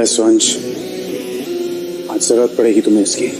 Yes वंश, आज जरूरत पड़ेगी तुम्हें इसकी।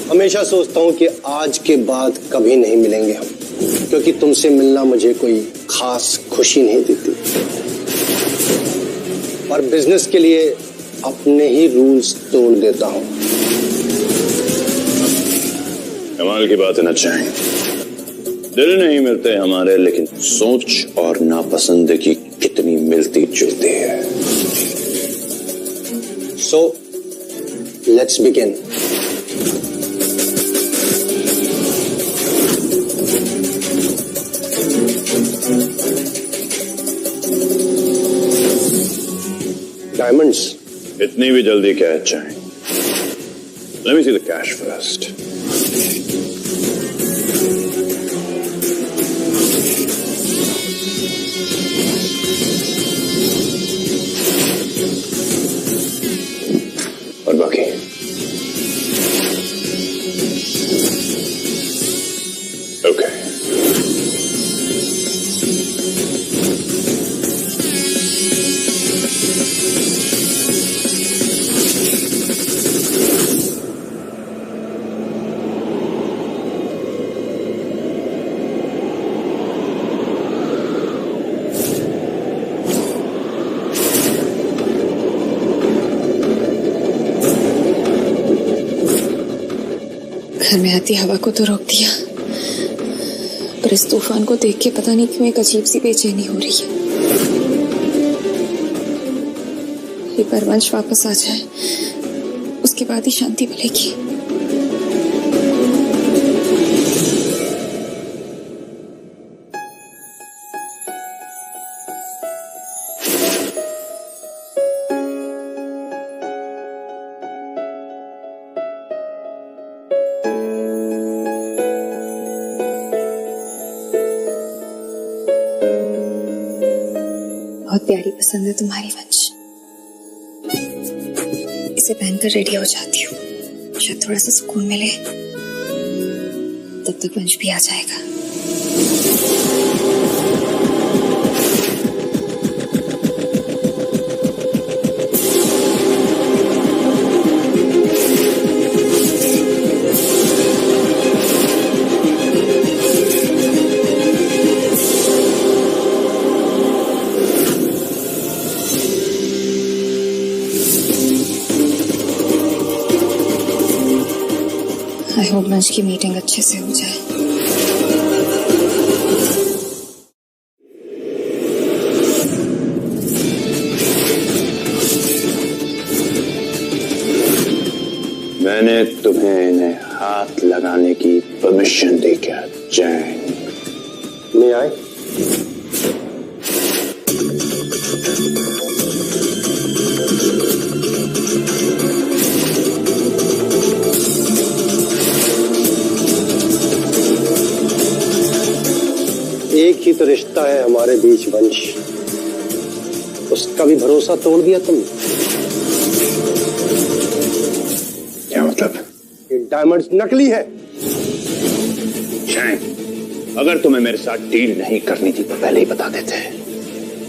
हमेशा सोचता हूं कि आज के बाद कभी नहीं मिलेंगे हम, क्योंकि तुमसे मिलना मुझे कोई खास खुशी नहीं देती। और बिजनेस के लिए अपने ही रूल्स तोड़ देता हूं। कमाल की बात है ना चाहिए, दिल नहीं मिलते हमारे, लेकिन सोच और नापसंदगी कितनी मिलती जुलती है। So let's begin. डायमंड्स इतनी भी जल्दी क्या है चाहिए? Let me see the cash first. और बाकी ओके। घर में आती हवा को तो रोक दिया, पर इस तूफान को देख के पता नहीं क्यों एक अजीब सी बेचैनी हो रही है। एक बार वंश वापस आ जाए, उसके बाद ही शांति मिलेगी। बहुत प्यारी पसंद है तुम्हारी वंश। इसे पहनकर रेडी हो जाती हूँ, शायद थोड़ा सा सुकून मिले। तब तक वंश भी आ जाएगा। आई होप वंश की मीटिंग अच्छे से हो जाए। मैंने तुम्हें इन्हें हाथ लगाने की परमिशन दी क्या जैन? मैं आए? एक ही तो रिश्ता है हमारे बीच वंश, उसका भी भरोसा तोड़ दिया तुमने। क्या मतलब? ये डायमंड्स नकली है। जैन, अगर तुम्हें मेरे साथ डील नहीं करनी थी तो पहले ही बता देते,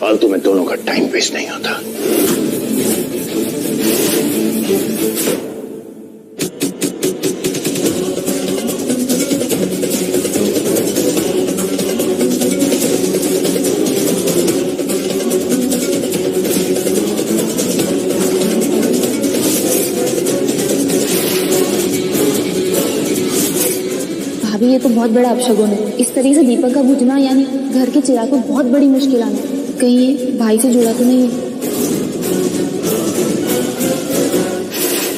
फालतू में दोनों का टाइम वेस्ट नहीं होता। ये तो बहुत बड़ा अपशगुन है। इस तरीके से दीपक का बुझना यानी घर के चिराग में बहुत बड़ी मुश्किल आना है। कहीं ये भाई से जुड़ा तो नहीं है?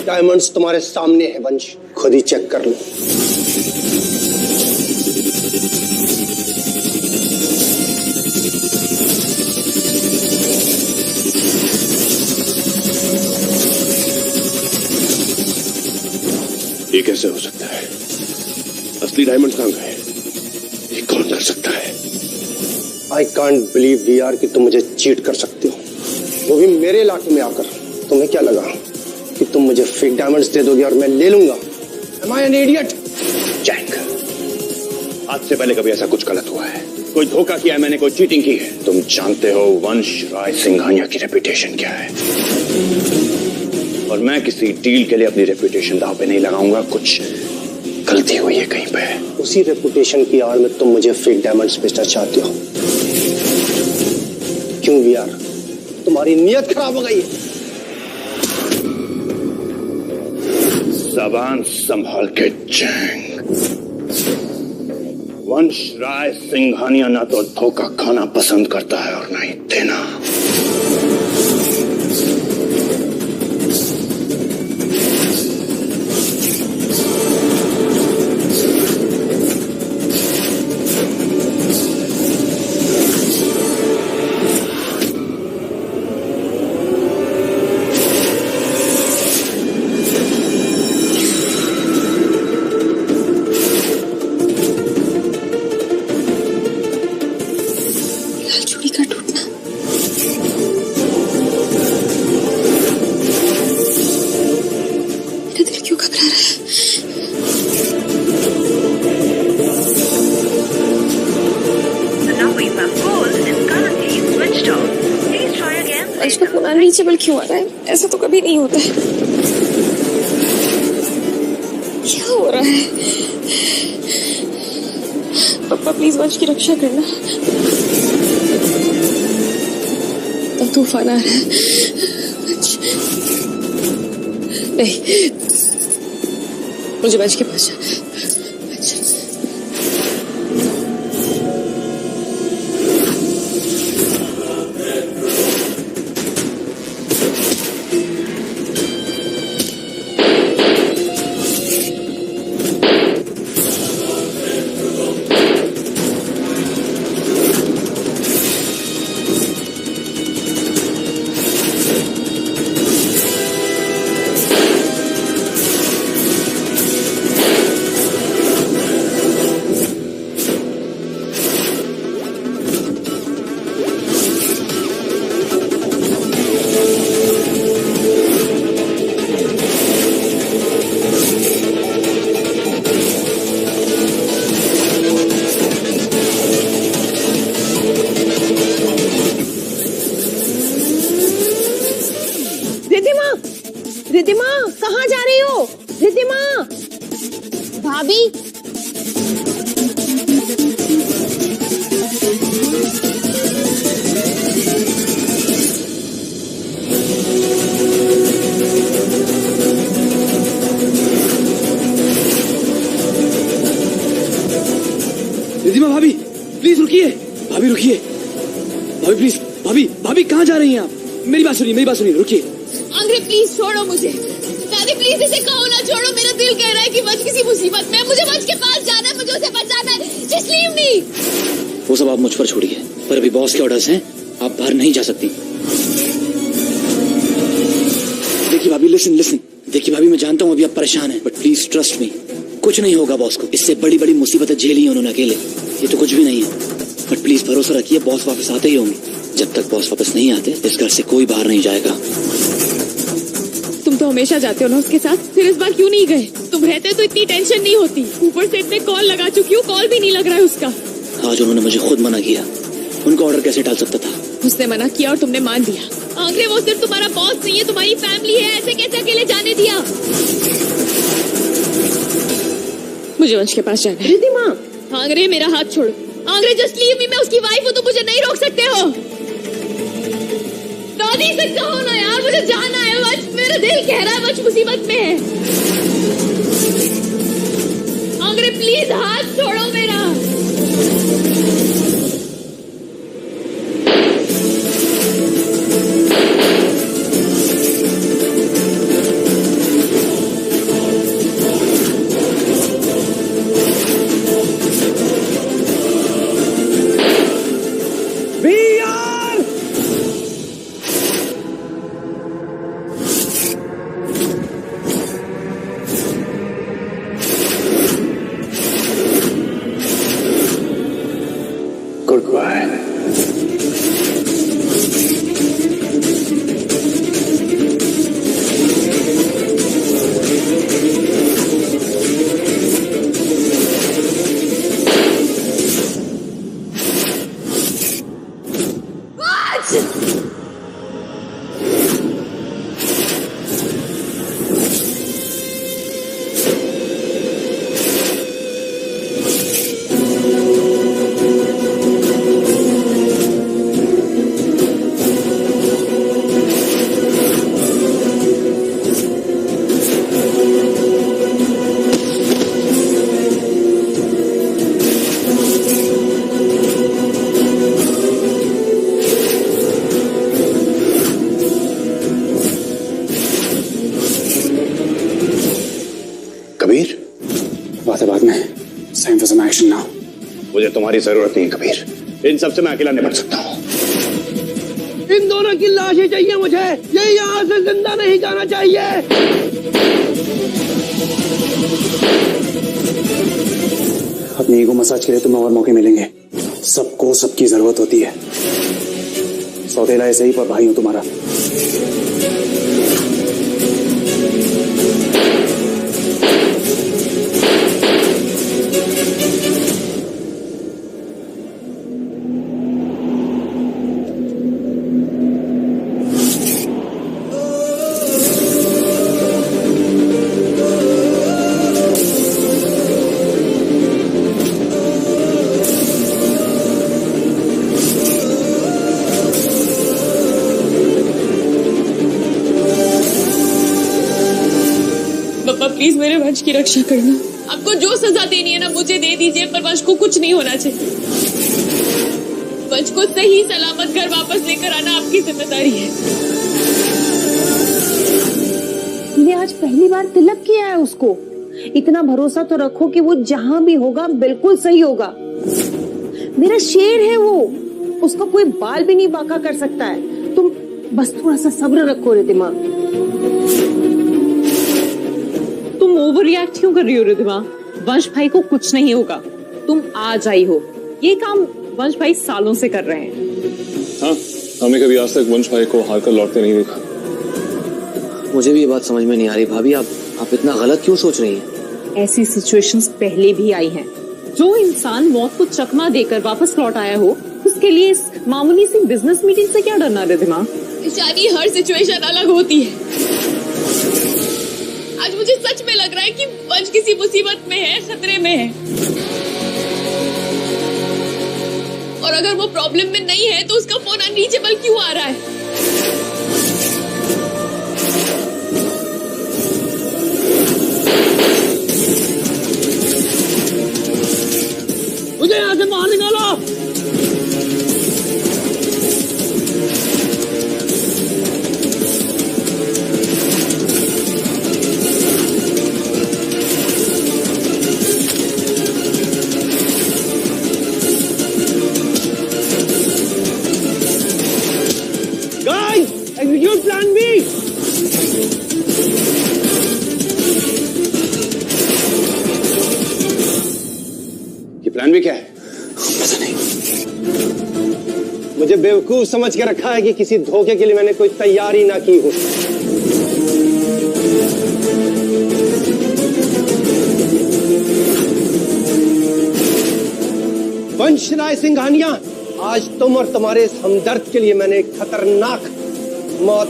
डायमंड्स तुम्हारे सामने है वंश, खुद ही चेक कर लो। ये कैसे हो सकता है? असली डायमंड कहां गए? ये कौन कर सकता है? आई कांट बिलीव वीआर कि तुम मुझे चीट कर सकते हो, वो भी मेरे इलाके में आकर। तुम्हें क्या लगा कि तुम मुझे फेक डायमंड्स दे दोगे और मैं ले लूंगा? Am I an idiot? Jack, आज से पहले कभी ऐसा कुछ गलत हुआ है? कोई धोखा किया है मैंने, कोई चीटिंग की है? तुम जानते हो वंश राय सिंघानिया की रेपुटेशन क्या है, और मैं किसी डील के लिए अपनी रेपुटेशन दांव पे नहीं लगाऊंगा। कुछ गलती हुई है कहीं पे। उसी रेपुटेशन की आड़ में तुम मुझे फेक डायमंड्स बेचना चाहते हो। क्यों वीआर, तुम्हारी नीयत खराब हो गई है? जबान संभाल के जैंग। वंश राय सिंघानिया ना तो धोखा खाना पसंद करता है और ना ही देना। अनरीचेबल क्यों आ रहा है? ऐसा तो कभी नहीं होता है। क्या हो रहा है? पापा प्लीज वंश की रक्षा करना। अब तूफान आ रहा है। नहीं, मुझे वंश के पास जाना है। रिद्धिमा, कहाँ जा रही हो? रिद्धिमा, भाभी। रिद्धिमा भाभी प्लीज रुकिए। भाभी रुकिए, भाभी प्लीज। भाभी भाभी कहाँ जा रही हैं आप? मेरी बात सुनिए, रुकिए। आंग्रे प्लीज छोड़ो मुझे। दादी प्लीज इसे कहो ना छोड़ो। मेरा दिल कह रहा है कि वंश किसी मुसीबत में है। मुझे वंश के पास जाना है, मुझे उसे बचाना है। Just leave me. वो सब आप मुझ पर छोड़िए, पर अभी बॉस के ऑर्डर्स हैं, आप बाहर नहीं जा सकती। देखिए भाभी, लिसन। देखिए भाभी, मैं जानता हूँ अभी आप परेशान हैं, बट प्लीज ट्रस्ट मी, कुछ नहीं होगा बॉस को। इससे बड़ी बड़ी मुसीबतें झेली हैं उन्होंने अकेले, ये तो कुछ भी नहीं है। बट प्लीज भरोसा रखिए, बॉस वापस आते ही होंगे। जब तक बॉस वापस नहीं आते इस घर से कोई बाहर नहीं जाएगा। तुम तो हमेशा जाते हो ना उसके साथ, फिर इस बार क्यों नहीं गए? तुम रहते तो इतनी टेंशन नहीं होती। ऊपर से इतने कॉल लगा चुकी हूँ, कॉल भी नहीं लग रहा है उसका। आज उन्होंने मुझे खुद मना किया, उनका ऑर्डर कैसे टाल सकता था? उसने मना किया और तुमने मान लिया। आंग्रे वो सिर्फ तुम्हारा बॉस नहीं है, तुम्हारी फैमिली है। ऐसे कैसे अकेले जाने दिया? मुझे वंश के पास जाना है। रिद्धिमा, आंग्रे मेरा हाथ छोड़ो। आंग्रे जस्ट लीव मी, मैं उसकी वाइफ हूँ, तो मुझे नहीं रोक सकते हो। दादी से कहो ना यार, मुझे जाना है। वंश, मेरा दिल कह रहा है वंश मुसीबत में है। आंग्रे प्लीज हाथ छोड़ो मेरा। कबीर, बात है बाद में। Time for some action now. मुझे तुम्हारी जरूरत नहीं कबीर, इन सब से मैं अकेला निपट सकता हूँ। इन दोनों की लाशें चाहिए मुझे, ये यहाँ से जिंदा नहीं जाना चाहिए। अपनी ईगो मसाज के लिए तुम्हें और मौके मिलेंगे। सबको सबकी जरूरत होती है। सौतेला ऐसे ही पर भाई हूं तुम्हारा। प्लीज मेरे वंश की रक्षा करना। आपको जो सजा देनी है ना मुझे दे दीजिए, पर वंश को कुछ नहीं होना चाहिए। वंश को सही सलामत घर वापस लेकर आना आपकी जिम्मेदारी है। मैंने आज पहली बार तिलक किया है उसको। इतना भरोसा तो रखो कि वो जहां भी होगा बिल्कुल सही होगा। मेरा शेर है वो, उसका कोई बाल भी नहीं बांका कर सकता है। तुम बस थोड़ा सा सब्र रखो रिद्धिमा। तुम ओवर रिएक्ट क्यों कर रही हो रिद्धिमा? वंश भाई को कुछ नहीं होगा। तुम आज आई हो, ये काम वंश भाई सालों से कर रहे हैं। हाँ, हमें कभी आज तक वंश भाई को हार कर लौटते नहीं देखा। मुझे भी ये बात समझ में नहीं आ रही भाभी, आप इतना गलत क्यों सोच रही हैं? ऐसी सिचुएशंस पहले भी आई हैं। जो इंसान मौत को चकमा देकर वापस लौट आया हो, उसके लिए इस मामूली सी बिजनेस मीटिंग से क्या डरना रिद्धिमा? जानी हर सिचुएशन अलग होती है। आज मुझे सच में लग रहा है कि वंश किसी मुसीबत में है, खतरे में है। और अगर वो प्रॉब्लम में नहीं है तो उसका फोन अनरीचेबल क्यों आ रहा है? मुझे यहाँ से बाहर निकालो। Execute plan B. ये प्लान भी क्या है? पता नहीं। मुझे बेवकूफ समझ के रखा है कि किसी धोखे के लिए मैंने कोई तैयारी ना की हो। वंश राय सिंघानिया, आज तुम और तुम्हारे इस हमदर्द के लिए मैंने एक खतरनाक मौत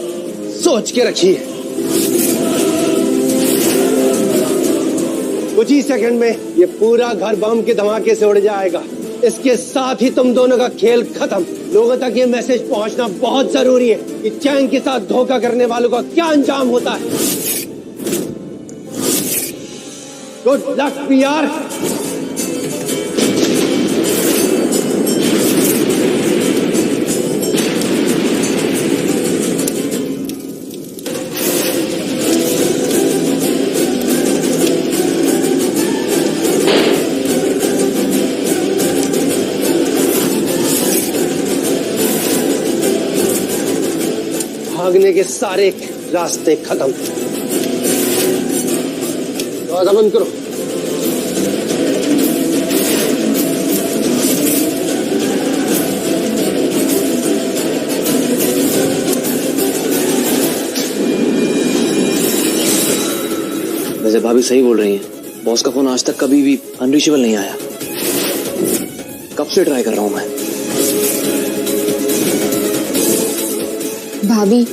सोच के रखी है। कुछ ही सेकंड में ये पूरा घर बम के धमाके से उड़ जाएगा। इसके साथ ही तुम दोनों का खेल खत्म। लोगों तक ये मैसेज पहुंचना बहुत जरूरी है कि चैंग के साथ धोखा करने वालों का क्या अंजाम होता है। Good luck VR। भागने के सारे रास्ते खत्म। दरवाजा बंद करो। वैसे भाभी सही बोल रही हैं, बॉस का फोन आज तक कभी भी अनरीचेबल नहीं आया। कब से ट्राई कर रहा हूं मैं। भाभी,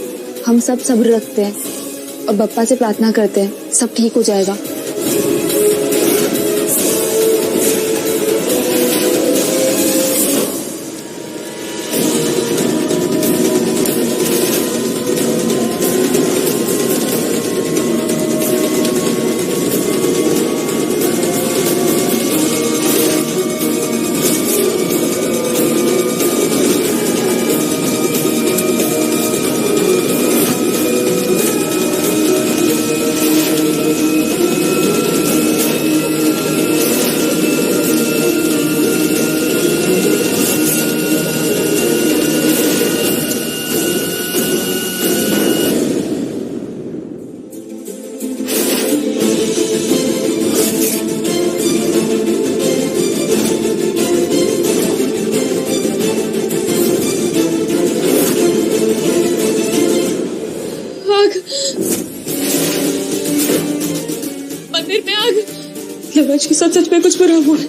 हम सब सब्र रखते हैं और बप्पा से प्रार्थना करते हैं, सब ठीक हो जाएगा। मंदिर में आग। लवराज के साथ सच में कुछ बुरा हुआ है।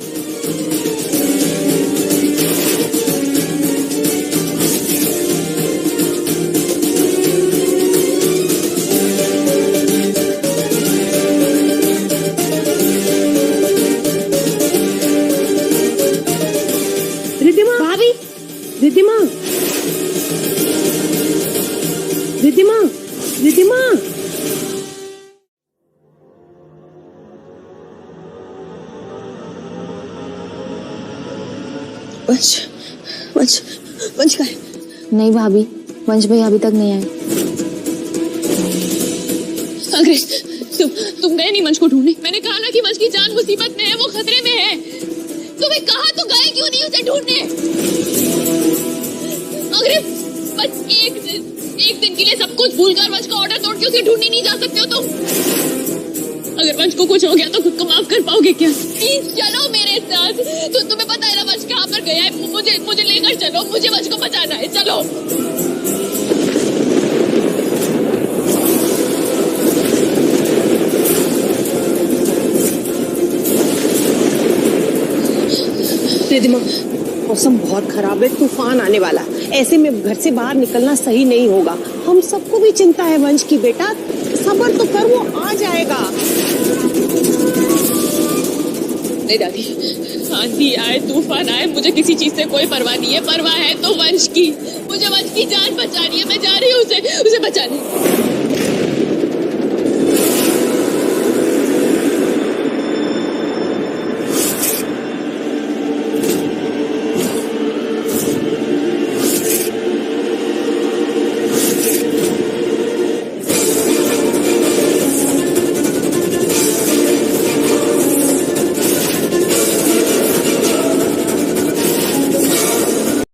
रिद्धिमा, भाभी, रिद्धिमा, रिद्धिमा, रिद्धिमा। वंश का है? नहीं भाभी, वंश भाई अभी तक नहीं आए। अंग्रेज, तुम गए नहीं वंश को ढूंढने? मैंने कहा ना कि वंश की जान मुसीबत में है, वो खतरे में है। तुम्हें कहा तो गए क्यों नहीं उसे ढूंढने? अंग्रेज, बस एक दिन के लिए सब कुछ भूलकर वंश का ऑर्डर तोड़ के उसे ढूंढने नहीं जा सकते हो तुम? अगर वंश को कुछ हो गया तो खुद को माफ कर पाओगे क्या? प्लीज चलो मेरे साथ। तो तुम्हें पता है ना वंश कहाँ पर गया है? मुझे लेकर चलो, मुझे वंश को बचाना है। चलो। रिद्धिमा, मौसम बहुत खराब है, तूफान आने वाला। ऐसे में घर से बाहर निकलना सही नहीं होगा। हम सबको भी चिंता है वंश की। बेटा सब्र तो कर, वो आ जाएगा। नहीं दादी, आंधी आए तूफान आए, मुझे किसी चीज से कोई परवाह नहीं है। परवाह है तो वंश की। मुझे वंश की जान बचानी है। मैं जा रही हूँ उसे बचाने।